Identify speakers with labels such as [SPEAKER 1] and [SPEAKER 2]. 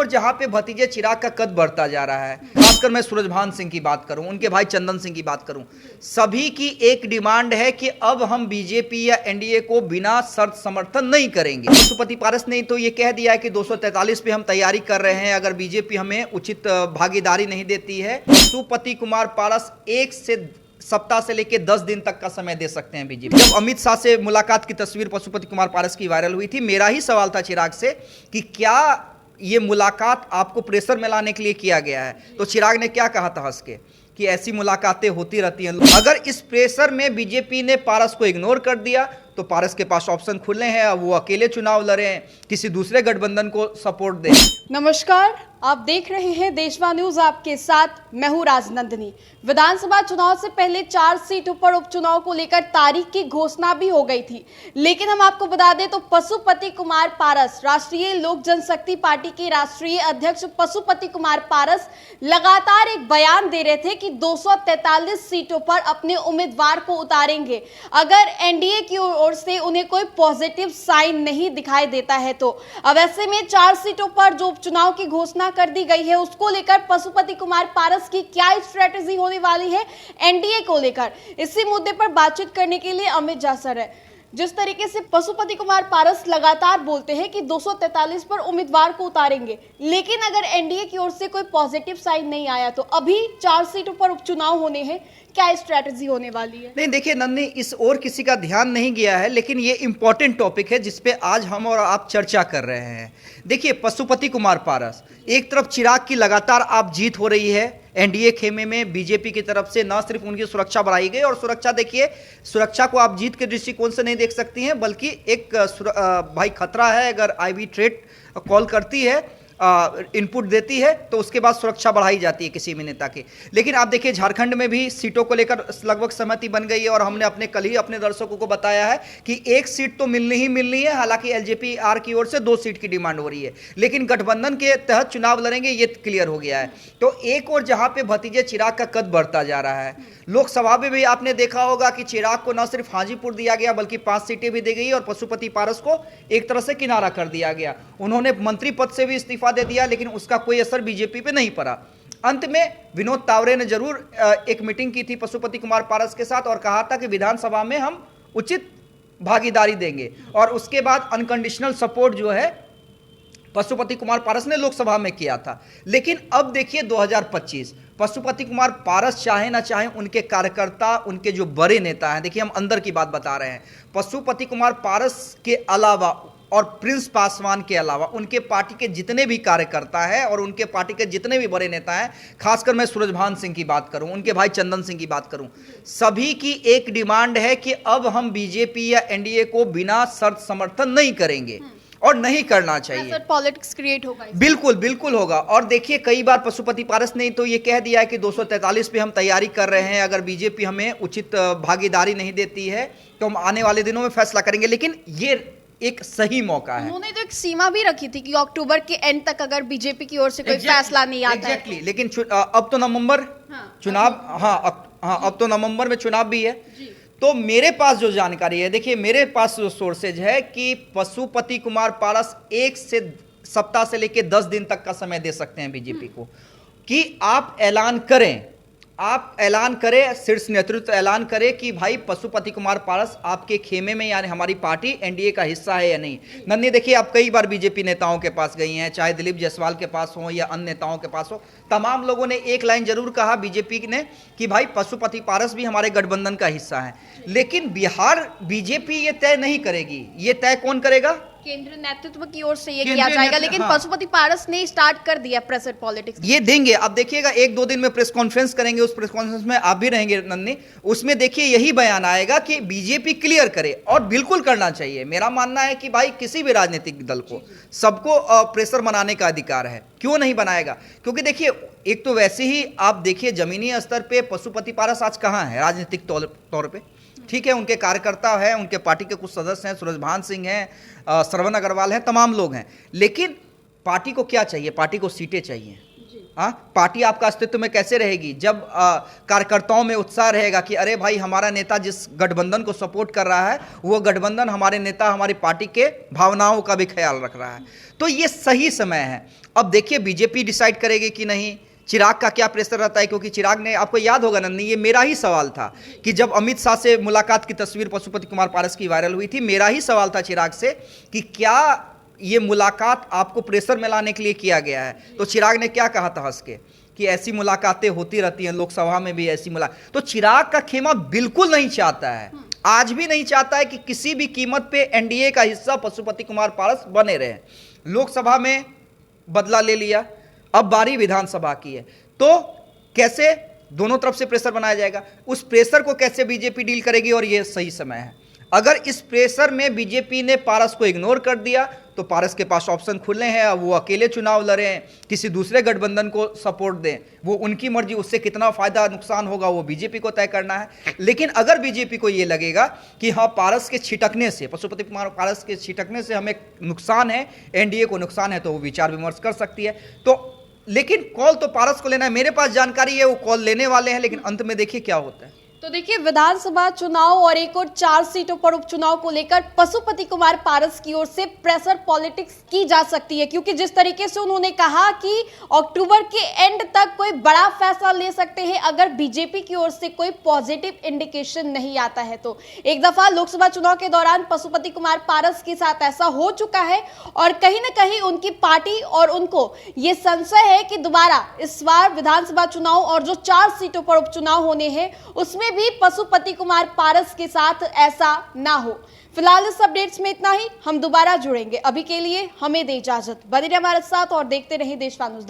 [SPEAKER 1] और जहां पे भतीजे चिराग का कद बढ़ता जा रहा है, खासकर मैं सूरजभान सिंह की बात करूं, उनके भाई चंदन सिंह की बात करूं, सभी की एक डिमांड है कि अब हम बीजेपी या एनडीए को बिना शर्त समर्थन नहीं करेंगे। पशुपति पारस ने तो ये कह दिया है कि 243 पे हम तैयारी कर रहे हैं अगर बीजेपी हमें उचित भागीदारी नहीं देती है। पशुपति कुमार पारस एक से सप्ताह से लेकर 10 दिन तक का समय दे सकते हैं बीजेपी। जब अमित शाह से मुलाकात की तस्वीर पशुपति कुमार पारस की वायरल हुई थी, मेरा ही सवाल था चिराग से कि क्या ये मुलाकात आपको प्रेशर में लाने के लिए किया गया है, तो चिराग ने क्या कहा था हंस के कि ऐसी मुलाकातें होती रहती हैं। अगर इस प्रेशर में बीजेपी ने पारस को इग्नोर कर दिया तो पारस के पास ऑप्शन खुले हैं, अब वो अकेले चुनाव लड़ें, किसी दूसरे गठबंधन को सपोर्ट दें।
[SPEAKER 2] नमस्कार, आप देख रहे हैं देशवा न्यूज, आपके साथ मैं हूं राजनंदिनी। विधानसभा चुनाव से पहले 4 सीटों पर उपचुनाव को लेकर तारीख की घोषणा भी हो गई थी, लेकिन हम आपको बता दें तो पशुपति कुमार पारस, राष्ट्रीय लोक जनशक्ति पार्टी के राष्ट्रीय अध्यक्ष पशुपति कुमार पारस लगातार एक बयान दे रहे थे कि 243 सीटों पर अपने उम्मीदवार को उतारेंगे अगर एनडीए की ओर से उन्हें कोई पॉजिटिव साइन नहीं दिखाई देता है तो। अब ऐसे में 4 सीटों पर जो उपचुनाव की घोषणा कर दी गई है उसको लेकर पशुपति कुमार पारस की क्या स्ट्रेटेजी होने वाली है एनडीए को लेकर, इसी मुद्दे पर बातचीत करने के लिए अमित झा सर है। जिस तरीके से पशुपति कुमार पारस लगातार बोलते हैं कि 243 पर उम्मीदवार को उतारेंगे, लेकिन अगर एनडीए की ओर से कोई पॉजिटिव साइन नहीं आया तो अभी 4 सीटों पर उपचुनाव होने हैं, क्या स्ट्रेटजी होने वाली है?
[SPEAKER 1] नहीं देखिए नन्नी, इस ओर किसी का ध्यान नहीं गया है, लेकिन ये इंपॉर्टेंट टॉपिक है जिसपे आज हम और आप चर्चा कर रहे हैं। देखिए पशुपति कुमार पारस, एक तरफ चिराग की लगातार आप जीत हो रही है एनडीए खेमे में, बीजेपी की तरफ से न सिर्फ उनकी सुरक्षा बढ़ाई गई, और सुरक्षा देखिए, सुरक्षा को आप जीत के दृष्टिकोण से नहीं देख सकती हैं, बल्कि एक भाई खतरा है अगर आईवी थ्रेट कॉल करती है, इनपुट देती है तो उसके बाद सुरक्षा बढ़ाई जाती है किसी भी नेता की। लेकिन आप देखिए झारखंड में भी सीटों को लेकर लगभग सहमति बन गई है, और हमने कल ही अपने दर्शकों को बताया है कि 1 सीट तो मिलनी ही मिलनी है। हालांकि एलजेपी-आर की ओर से 2 सीट की डिमांड हो रही है, लेकिन गठबंधन के तहत चुनाव लड़ेंगे ये क्लियर हो गया है। तो एक और जहां पे भतीजे चिराग का कद बढ़ता जा रहा है, लोकसभा में भी आपने देखा होगा कि चिराग को न सिर्फ हाजीपुर दिया गया बल्कि 5 सीटें भी दी गई, और पशुपति पारस को एक तरह से किनारा कर दिया गया। उन्होंने मंत्री पद से भी इस्तीफा दे दिया, लेकिन उसका कोई असर बीजेपी पे नहीं पड़ा। अंत में विनोद तावरे ने जरूर एक मीटिंग की थी पशुपति कुमार पारस के साथ और कहा था कि विधानसभा में हम उचित भागीदारी देंगे, और उसके बाद अनकंडीशनल सपोर्ट जो है पशुपति कुमार पारस ने लोकसभा में किया था। लेकिन अब देखिए 2025, पशुपति कुमार पारस चाहे ना चाहे, उनके कार्यकर्ता, उनके जो बड़े नेता हैं, देखिए हम अंदर की बात बता रहे हैं, पशुपति कुमार पारस के अलावा और प्रिंस पासवान के अलावा उनके पार्टी के जितने भी कार्यकर्ता हैं और उनके पार्टी के जितने भी बड़े नेता हैं, खासकर मैं सूरजभान सिंह की बात करूं, उनके भाई चंदन सिंह की बात करूं, सभी की एक डिमांड है कि अब हम बीजेपी या एनडीए को बिना शर्त समर्थन नहीं करेंगे, और नहीं करना चाहिए।
[SPEAKER 2] पॉलिटिक्स क्रिएट होगा,
[SPEAKER 1] बिल्कुल बिल्कुल होगा। और देखिए कई बार पशुपति पारस ने तो ये कह दिया है कि 243 पे हम तैयारी कर रहे हैं अगर बीजेपी हमें उचित भागीदारी नहीं देती है तो हम आने वाले दिनों में फैसला करेंगे। लेकिन ये एक सही मौका है।
[SPEAKER 2] उन्होंने तो एक सीमा भी रखी थी कि अक्टूबर के एंड तक अगर बीजेपी की ओर से कोई फैसला नहीं आता है।
[SPEAKER 1] लेकिन अब तो नवंबर चुनाव, अब तो नवंबर में चुनाव भी है। तो मेरे पास जो जानकारी है, देखिए मेरे पास जो सोर्सेज है कि पशुपति कुमार पारस 1 सप्ताह से लेकर 10 दिन तक का समय दे सकते हैं बीजेपी को कि आप ऐलान करें, शीर्ष नेतृत्व ऐलान करे कि भाई पशुपति कुमार पारस आपके खेमे में यानी हमारी पार्टी एनडीए का हिस्सा है या नहीं। नन्ही देखिए, आप कई बार बीजेपी नेताओं के पास गई हैं, चाहे दिलीप जायसवाल के पास हो या अन्य नेताओं के पास हो, तमाम लोगों ने एक लाइन जरूर कहा बीजेपी ने कि भाई पशुपति पारस भी हमारे गठबंधन का हिस्सा है। लेकिन बिहार बीजेपी ये तय नहीं करेगी, ये तय कौन करेगा?
[SPEAKER 2] केंद्रीय नेतृत्व की ओर से ये किया जाएगा। लेकिन पशुपति पारस ने स्टार्ट कर दिया प्रेशर पॉलिटिक्स,
[SPEAKER 1] ये देंगे। अब देखिएगा 1-2 दिन में प्रेस कॉन्फ्रेंस करेंगे, उस प्रेस कॉन्फ्रेंस में आप भी रहेंगे नन्नी, उसमें देखिए यही बयान आएगा कि बीजेपी क्लियर करे, और बिल्कुल करना चाहिए। मेरा मानना है कि भाई किसी भी राजनीतिक दल को सबको प्रेशर बनाने का अधिकार है, क्यों नहीं बनाएगा? क्योंकि देखिए एक तो वैसे ही आप देखिए जमीनी स्तर पे पशुपति पारस आज कहाँ है राजनीतिक तौर पे, ठीक है, उनके कार्यकर्ता हैं, उनके पार्टी के कुछ सदस्य हैं, सूरजभान सिंह हैं, श्रवण अग्रवाल हैं, तमाम लोग हैं। लेकिन पार्टी को क्या चाहिए? पार्टी को सीटें चाहिए। हाँ, पार्टी आपका अस्तित्व में कैसे रहेगी जब कार्यकर्ताओं में उत्साह रहेगा कि अरे भाई हमारा नेता जिस गठबंधन को सपोर्ट कर रहा है वो गठबंधन हमारे नेता हमारी पार्टी के भावनाओं का भी ख्याल रख रहा है। तो ये सही समय है। अब देखिए बीजेपी डिसाइड करेगी कि नहीं, चिराग का क्या प्रेशर रहता है, क्योंकि चिराग ने, आपको याद होगा नंदनी, ये मेरा ही सवाल था कि जब अमित शाह से मुलाकात की तस्वीर पशुपति कुमार पारस की वायरल हुई थी, मेरा ही सवाल था चिराग से कि क्या ये मुलाकात आपको प्रेशर में लाने के लिए किया गया है। तो चिराग ने क्या कहा था हंस के कि ऐसी मुलाकातें होती रहती हैं, लोकसभा में भी ऐसी मुलाकात। तो चिराग का खेमा बिल्कुल नहीं चाहता है, आज भी नहीं चाहता है कि किसी भी कीमत पे एनडीए का हिस्सा पशुपति कुमार पारस बने रहे। लोकसभा में बदला ले लिया, अब बारी विधानसभा की है, तो कैसे दोनों तरफ से प्रेशर बनाया जाएगा, उस प्रेशर को कैसे बीजेपी डील करेगी, और ये सही समय है। अगर इस प्रेशर में बीजेपी ने पारस को इग्नोर कर दिया तो पारस के पास ऑप्शन खुले हैं, अब वो अकेले चुनाव लड़ें, किसी दूसरे गठबंधन को सपोर्ट दें, वो उनकी मर्जी, उससे कितना फायदा नुकसान होगा वो बीजेपी को तय करना है। लेकिन अगर बीजेपी को ये लगेगा कि हाँ पारस के छिटकने से, पशुपति कुमार पारस के छिटकने से हमें नुकसान है, एनडीए को नुकसान है, तो वो विचार विमर्श कर सकती है। तो लेकिन कॉल तो पारस को लेना है, मेरे पास जानकारी है वो कॉल लेने वाले हैं, लेकिन अंत में देखिए क्या होता है।
[SPEAKER 2] तो देखिए विधानसभा चुनाव और एक और 4 सीटों पर उपचुनाव को लेकर पशुपति कुमार पारस की ओर से प्रेशर पॉलिटिक्स की जा सकती है, क्योंकि जिस तरीके से उन्होंने कहा कि अक्टूबर के एंड तक कोई बड़ा फैसला ले सकते हैं अगर बीजेपी की ओर से कोई पॉजिटिव इंडिकेशन नहीं आता है। तो एक दफा लोकसभा चुनाव के दौरान पशुपति कुमार पारस के साथ ऐसा हो चुका है और कहीं ना कहीं उनकी पार्टी और उनको ये संशय है कि दोबारा इस बार विधानसभा चुनाव और जो 4 सीटों पर उपचुनाव होने हैं उसमें भी पशुपति कुमार पारस के साथ ऐसा ना हो। फिलहाल इस अपडेट्स में इतना ही, हम दोबारा जुड़ेंगे। अभी के लिए हमें दे इजाजत, बने रहिए हमारे साथ और देखते रहिए देशवान न्यूज़।